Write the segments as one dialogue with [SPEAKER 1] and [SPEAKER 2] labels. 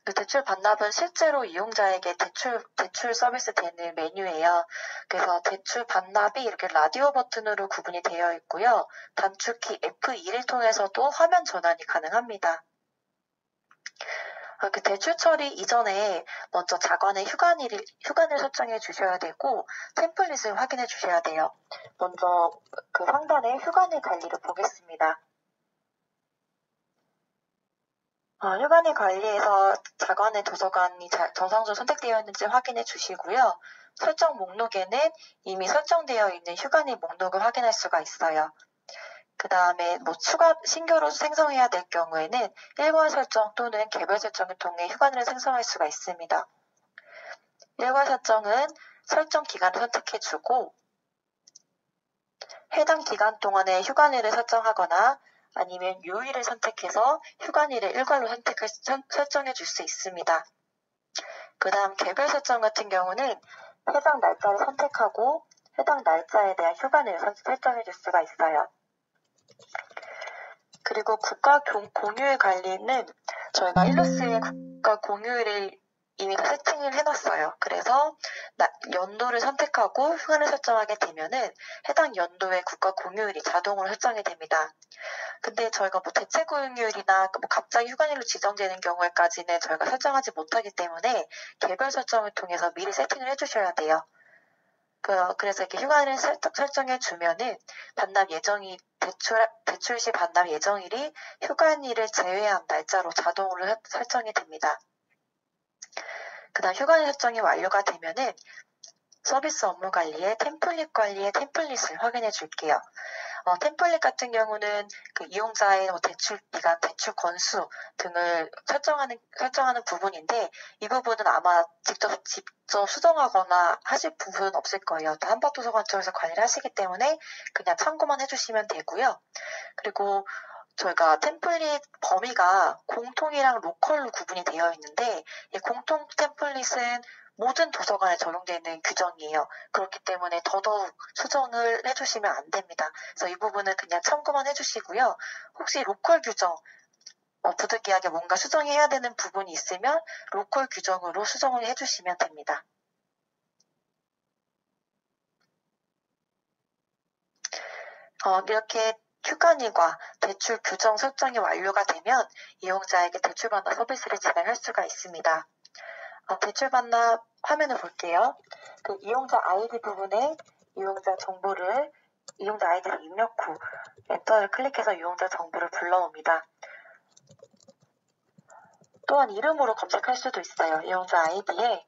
[SPEAKER 1] 그 대출 반납은 실제로 이용자에게 대출 서비스 되는 메뉴예요. 그래서 대출 반납이 이렇게 라디오 버튼으로 구분이 되어 있고요. 단축키 F2를 통해서도 화면 전환이 가능합니다. 그 대출 처리 이전에 먼저 자관의 휴관을 설정해 주셔야 되고 템플릿을 확인해 주셔야 돼요. 먼저 그 상단에 휴관의 관리를 보겠습니다. 휴관의 관리에서 자관의 도서관이 정상적으로 선택되어 있는지 확인해 주시고요. 설정 목록에는 이미 설정되어 있는 휴관의 목록을 확인할 수가 있어요. 그 다음에 신규로 생성해야 될 경우에는 일괄 설정 또는 개별 설정을 통해 휴관을 생성할 수가 있습니다. 일괄 설정은 설정 기간을 선택해주고 해당 기간 동안에 휴관일을 설정하거나 아니면 요일을 선택해서 휴관일을 일괄로 설정해 줄 수 있습니다. 그 다음 개별 설정 같은 경우는 해당 날짜를 선택하고 해당 날짜에 대한 휴관일을 설정해 줄 수가 있어요. 그리고 국가 공휴일 관리는 저희가 일루스의 국가 공휴일을 이미 다 세팅을 해놨어요. 그래서 연도를 선택하고 휴관을 설정하게 되면은 해당 연도의 국가 공휴일이 자동으로 설정이 됩니다. 근데 저희가 대체 공휴일이나 갑자기 휴관일로 지정되는 경우에까지는 저희가 설정하지 못하기 때문에 개별 설정을 통해서 미리 세팅을 해주셔야 돼요. 그래서 이렇게 휴관을 설정해 주면은 대출 시 반납 예정일이 휴관일을 제외한 날짜로 자동으로 설정이 됩니다. 그 다음 휴관일 설정이 완료가 되면은 서비스 업무 관리에 템플릿 관리의 템플릿을 확인해 줄게요. 템플릿 같은 경우는 그 이용자의 대출 기간, 대출 건수 등을 설정하는 부분인데 이 부분은 아마 직접 수정하거나 하실 부분은 없을 거예요. 한밭도서관 쪽에서 관리를 하시기 때문에 그냥 참고만 해주시면 되고요. 그리고 저희가 템플릿 범위가 공통이랑 로컬로 구분이 되어 있는데 이 공통 템플릿은 모든 도서관에 적용되는 규정이에요. 그렇기 때문에 더더욱 수정을 해주시면 안 됩니다. 그래서 이 부분은 그냥 참고만 해주시고요. 혹시 로컬 규정, 부득이하게 뭔가 수정해야 되는 부분이 있으면 로컬 규정으로 수정을 해주시면 됩니다. 이렇게 휴관일과 대출 규정 설정이 완료가 되면 이용자에게 대출 반납 서비스를 진행할 수가 있습니다. 대출 반납 화면을 볼게요. 그 이용자 아이디 부분에 이용자 아이디를 입력 후 엔터를 클릭해서 이용자 정보를 불러옵니다. 또한 이름으로 검색할 수도 있어요. 이용자 아이디에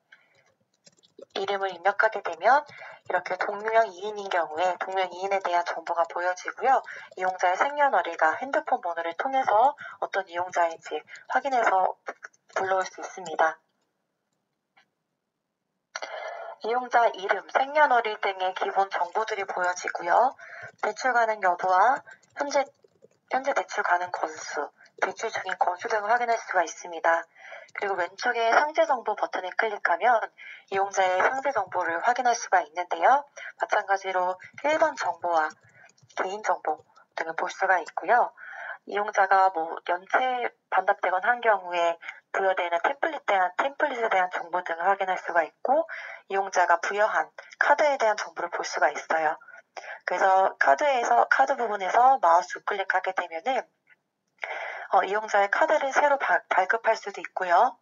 [SPEAKER 1] 이름을 입력하게 되면 이렇게 동명 이인인 경우에 동명 이인에 대한 정보가 보여지고요. 이용자의 생년월일과 핸드폰 번호를 통해서 어떤 이용자인지 확인해서 불러올 수 있습니다. 이용자 이름, 생년월일 등의 기본 정보들이 보여지고요. 대출 가능 여부와 현재 대출 가능 건수, 대출 중인 건수 등을 확인할 수가 있습니다. 그리고 왼쪽에 상세 정보 버튼을 클릭하면 이용자의 상세 정보를 확인할 수가 있는데요. 마찬가지로 일반 정보와 개인 정보 등을 볼 수가 있고요. 이용자가 연체 반납되거나 한 경우에 부여되는 템플릿에 대한 정보 등을 확인할 수가 있고 이용자가 부여한 카드에 대한 정보를 볼 수가 있어요. 그래서 카드 부분에서 마우스 우클릭하게 되면은 이용자의 카드를 새로 발급할 수도 있고요.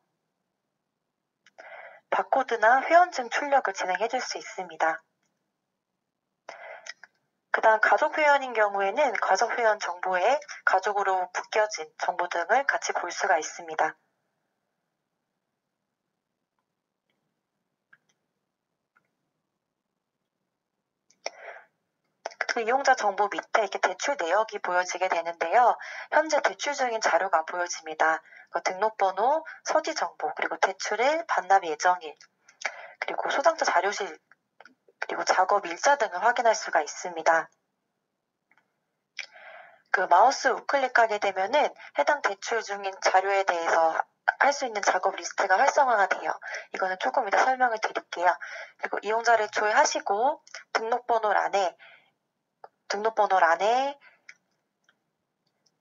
[SPEAKER 1] 바코드나 회원증 출력을 진행해 줄 수 있습니다. 그 다음 가족 회원인 경우에는 가족 회원 정보에 가족으로 묶여진 정보 등을 같이 볼 수가 있습니다. 그 이용자 정보 밑에 이렇게 대출 내역이 보여지게 되는데요. 현재 대출 중인 자료가 보여집니다. 등록번호, 서지 정보, 그리고 대출일, 반납 예정일, 그리고 소장자 자료실, 그리고 작업 일자 등을 확인할 수가 있습니다. 그 마우스 우클릭하게 되면은 해당 대출 중인 자료에 대해서 할 수 있는 작업 리스트가 활성화가 돼요. 이거는 조금 이따 설명을 드릴게요. 그리고 이용자를 조회하시고 등록번호란에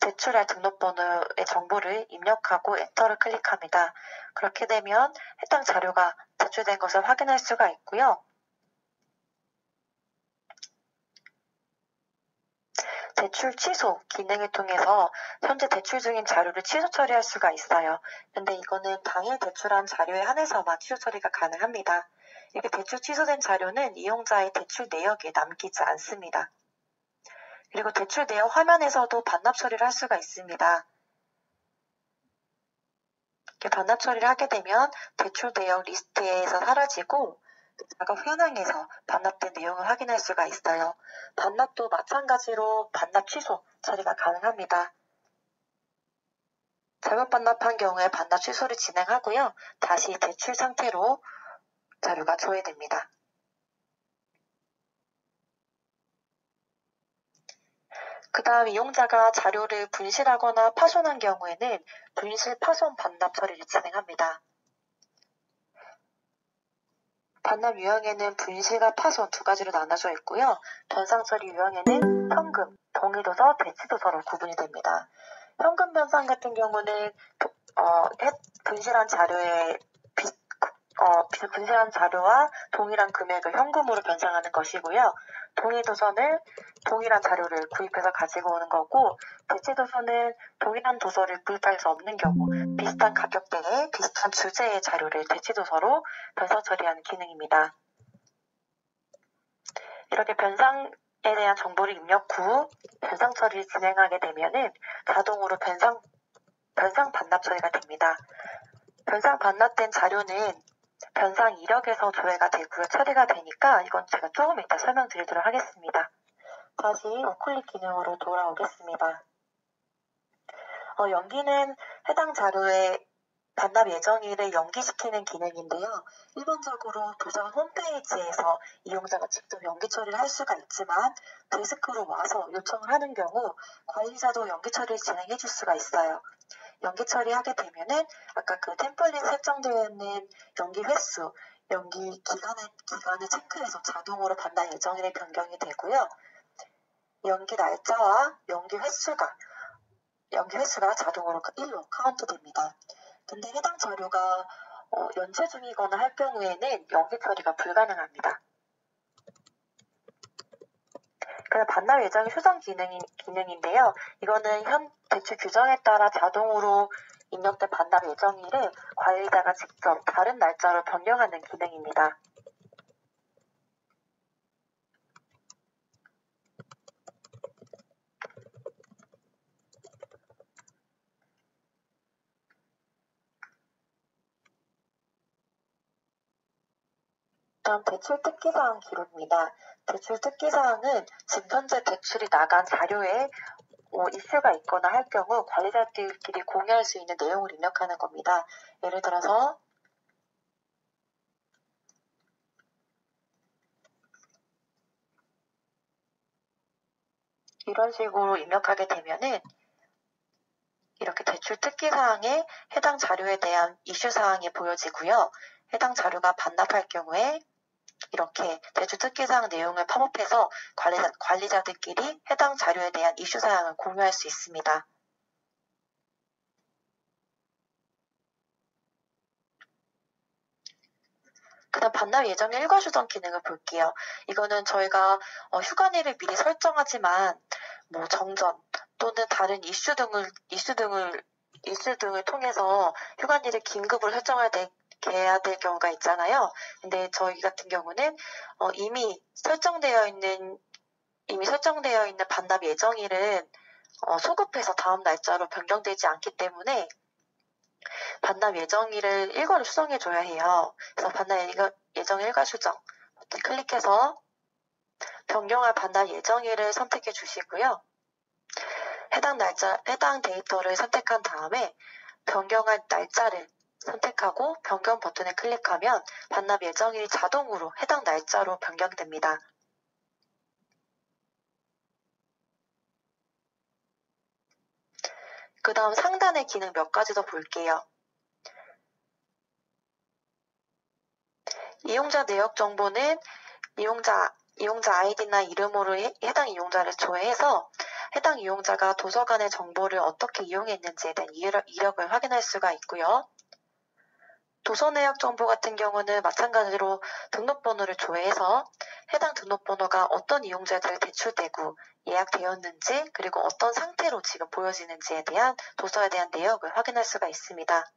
[SPEAKER 1] 제출할 등록번호의 정보를 입력하고 엔터를 클릭합니다. 그렇게 되면 해당 자료가 제출된 것을 확인할 수가 있고요. 제출 취소 기능을 통해서 현재 제출 중인 자료를 취소 처리할 수가 있어요. 근데 이거는 당일 제출한 자료에 한해서만 취소 처리가 가능합니다. 이렇게 대출 취소된 자료는 이용자의 대출 내역에 남기지 않습니다. 그리고 대출 내역 화면에서도 반납 처리를 할 수가 있습니다. 이렇게 반납 처리를 하게 되면 대출 내역 리스트에서 사라지고 작업 현황에서 반납된 내용을 확인할 수가 있어요. 반납도 마찬가지로 반납 취소 처리가 가능합니다. 잘못 반납한 경우에 반납 취소를 진행하고요. 다시 대출 상태로 자료가 조회됩니다. 그 다음 이용자가 자료를 분실하거나 파손한 경우에는 분실 파손 반납 처리를 진행합니다. 반납 유형에는 분실과 파손 두 가지로 나눠져 있고요. 변상 처리 유형에는 현금, 동의도서, 대치도서로 구분이 됩니다. 현금 변상 같은 경우는 분실한 자료와 동일한 금액을 현금으로 변상하는 것이고요. 동의도서는 동일한 자료를 구입해서 가지고 오는 거고, 대체도서는 동일한 도서를 구입할 수 없는 경우 비슷한 가격대에 비슷한 주제의 자료를 대체도서로 변상 처리하는 기능입니다. 이렇게 변상에 대한 정보를 입력 후 변상 처리를 진행하게 되면은 자동으로 변상 반납 처리가 됩니다. 변상 반납된 자료는 변상 이력에서 조회가 되고요. 처리가 되니까 이건 제가 조금 이따 설명드리도록 하겠습니다. 다시 우클릭 기능으로 돌아오겠습니다. 연기는 해당 자료의 반납 예정일을 연기시키는 기능인데요. 일반적으로 도서관 홈페이지에서 이용자가 직접 연기 처리를 할 수가 있지만 데스크로 와서 요청을 하는 경우 관리자도 연기 처리를 진행해 줄 수가 있어요. 연기 처리하게 되면은 아까 그 템플릿 설정되어 있는 연기 횟수, 연기 기간을 체크해서 자동으로 반납 예정일에 변경이 되고요. 연기 날짜와 연기 횟수가 자동으로 1로 카운트됩니다. 근데 해당 자료가 연체 중이거나 할 경우에는 연기 처리가 불가능합니다. 그다음 반납 예정일 수정 기능인데요. 이거는 현 대출 규정에 따라 자동으로 입력된 반납 예정일을 관리자가 직접 다른 날짜로 변경하는 기능입니다. 다음 대출 특기사항 기록입니다. 대출 특기사항은 지금 현재 대출이 나간 자료에 이슈가 있거나 할 경우 관리자들끼리 공유할 수 있는 내용을 입력하는 겁니다. 예를 들어서 이런 식으로 입력하게 되면은 이렇게 대출 특기사항에 해당 자료에 대한 이슈사항이 보여지고요. 해당 자료가 반납할 경우에 이렇게 대출 특기사항 내용을 팝업해서 관리자들끼리 해당 자료에 대한 이슈사항을 공유할 수 있습니다. 그다음 반납 예정 일괄 수정 기능을 볼게요. 이거는 저희가 휴관일을 미리 설정하지만 정전 또는 다른 이슈 등을 통해서 휴관일을 긴급으로 해야 될 경우가 있잖아요. 근데 저희 같은 경우는 이미 설정되어 있는 반납 예정일은 소급해서 다음 날짜로 변경되지 않기 때문에 반납 예정일을 일괄로 수정해줘야 해요. 그래서 반납 예정 일괄 수정 버튼 클릭해서 변경할 반납 예정일을 선택해 주시고요. 해당 데이터를 선택한 다음에 변경할 날짜를 선택하고 변경 버튼을 클릭하면 반납 예정일이 자동으로 해당 날짜로 변경됩니다. 그 다음 상단의 기능 몇 가지 더 볼게요. 이용자 내역 정보는 이용자 이용자 아이디나 이름으로 해당 이용자를 조회해서 해당 이용자가 도서관의 정보를 어떻게 이용했는지에 대한 이력을 확인할 수가 있고요. 도서 내역 정보 같은 경우는 마찬가지로 등록번호를 조회해서 해당 등록번호가 어떤 이용자들에 대출되고 예약되었는지 그리고 어떤 상태로 지금 보여지는지에 대한 도서에 대한 내역을 확인할 수가 있습니다.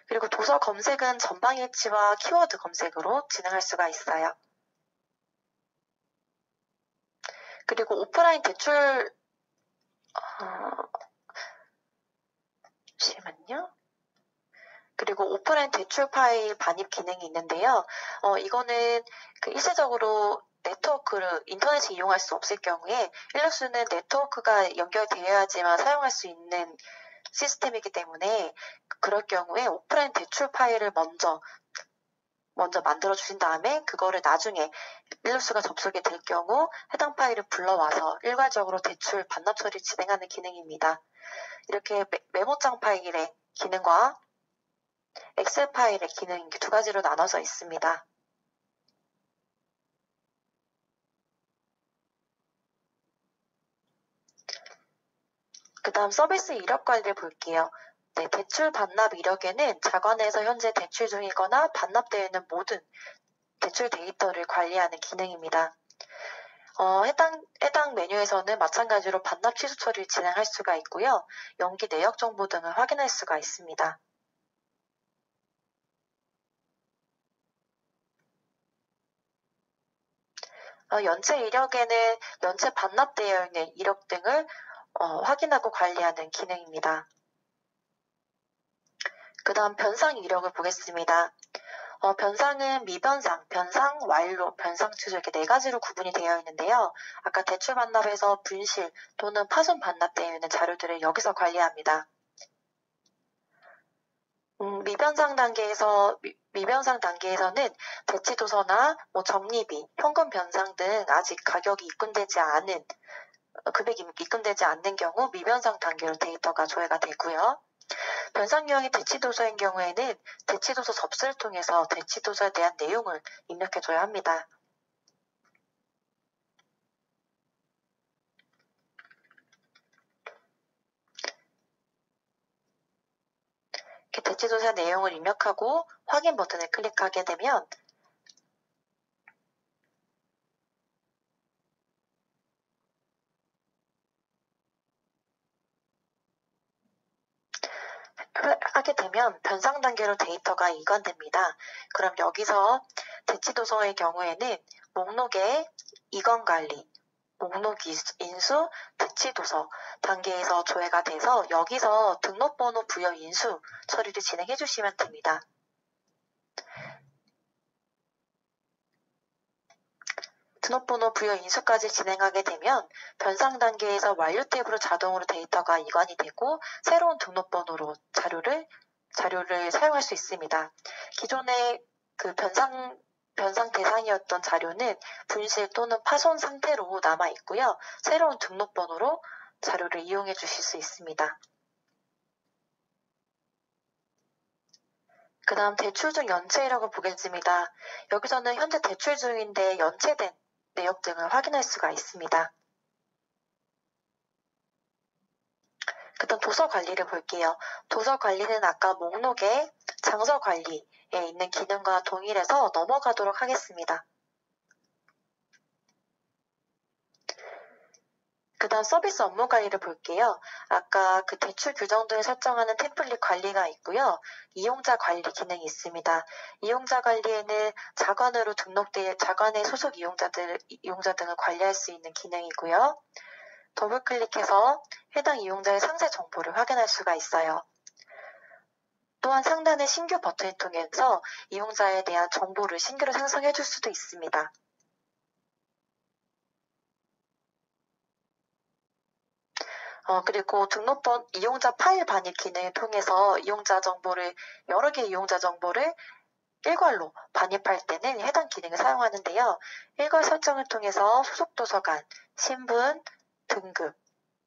[SPEAKER 1] 그리고 도서 검색은 전방일치와 키워드 검색으로 진행할 수가 있어요. 그리고 오프라인 대출 잠시만요. 그리고 오프라인 대출 파일 반입 기능이 있는데요. 이거는 일시적으로 네트워크를 인터넷을 이용할 수 없을 경우에 일루스는 네트워크가 연결되어야지만 사용할 수 있는 시스템이기 때문에 그럴 경우에 오프라인 대출 파일을 먼저 만들어 주신 다음에 그거를 나중에 일루스가 접속이 될 경우 해당 파일을 불러와서 일괄적으로 대출 반납 처리 진행하는 기능입니다. 이렇게 메모장 파일의 기능과 엑셀 파일의 기능 두 가지로 나눠져 있습니다. 그 다음 서비스 이력 관리를 볼게요. 네, 대출 반납 이력에는 자관에서 현재 대출 중이거나 반납되어 있는 모든 대출 데이터를 관리하는 기능입니다. 해당 메뉴에서는 마찬가지로 반납 취소 처리를 진행할 수가 있고요. 연기 내역 정보 등을 확인할 수가 있습니다. 연체 이력에는 연체 반납되어 있는 이력 등을 확인하고 관리하는 기능입니다. 그 다음 변상 이력을 보겠습니다. 변상은 미변상, 변상, 완료, 변상 취소 이렇게 네 가지로 구분이 되어 있는데요. 아까 대출 반납에서 분실 또는 파손 반납되어 있는 자료들을 여기서 관리합니다. 미변상 단계에서는 대치도서나 정리비, 현금 변상 등 아직 가격이 금액이 입금되지 않는 경우 미변상 단계로 데이터가 조회가 되고요. 변상유형이 대치도서인 경우에는 대치도서 접수를 통해서 대치도서에 대한 내용을 입력해줘야 합니다. 이렇게 대치도서의 내용을 입력하고 확인 버튼을 클릭하게 되면 변상 단계로 데이터가 이관됩니다. 그럼 여기서 대치도서의 경우에는 목록의 이관 관리, 목록 인수, 대치도서 단계에서 조회가 돼서 여기서 등록번호 부여 인수 처리를 진행해 주시면 됩니다. 등록번호 부여 인수까지 진행하게 되면 변상 단계에서 완료 탭으로 자동으로 데이터가 이관이 되고 새로운 등록번호로 자료를 사용할 수 있습니다. 기존의 변상 대상이었던 자료는 분실 또는 파손 상태로 남아 있고요. 새로운 등록번호로 자료를 이용해 주실 수 있습니다. 그 다음 대출 중 연체 이력을 보겠습니다. 여기서는 현재 대출 중인데 연체된 내역 등을 확인할 수가 있습니다. 그 다음 도서 관리를 볼게요. 도서 관리는 아까 목록의 장서 관리에 있는 기능과 동일해서 넘어가도록 하겠습니다. 그 다음 서비스 업무 관리를 볼게요. 아까 대출 규정 등을 설정하는 템플릿 관리가 있고요. 이용자 관리 기능이 있습니다. 이용자 관리에는 자관의 소속 이용자 등을 관리할 수 있는 기능이고요. 더블 클릭해서 해당 이용자의 상세 정보를 확인할 수가 있어요. 또한 상단의 신규 버튼을 통해서 이용자에 대한 정보를 신규로 생성해 줄 수도 있습니다. 그리고 이용자 파일 반입 기능을 통해서 여러 개의 이용자 정보를 일괄로 반입할 때는 해당 기능을 사용하는데요. 일괄 설정을 통해서 소속 도서관, 신분, 등급,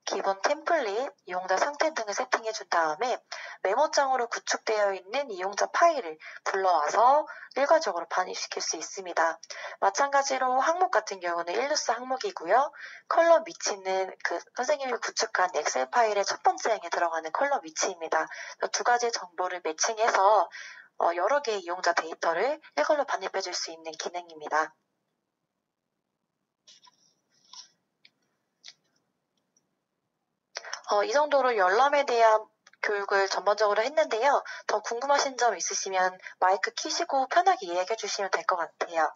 [SPEAKER 1] 기본 템플릿, 이용자 상태 등을 세팅해 준 다음에 메모장으로 구축되어 있는 이용자 파일을 불러와서 일괄적으로 반입시킬 수 있습니다. 마찬가지로 항목 같은 경우는 일루스 항목이고요. 컬러 위치는 선생님이 구축한 엑셀 파일의 첫 번째 행에 들어가는 컬러 위치입니다. 두 가지 정보를 매칭해서 여러 개의 이용자 데이터를 일괄로 반입해 줄 수 있는 기능입니다. 이 정도로 열람에 대한 교육을 전반적으로 했는데요. 더 궁금하신 점 있으시면 마이크 켜시고 편하게 이야기해 주시면 될 것 같아요.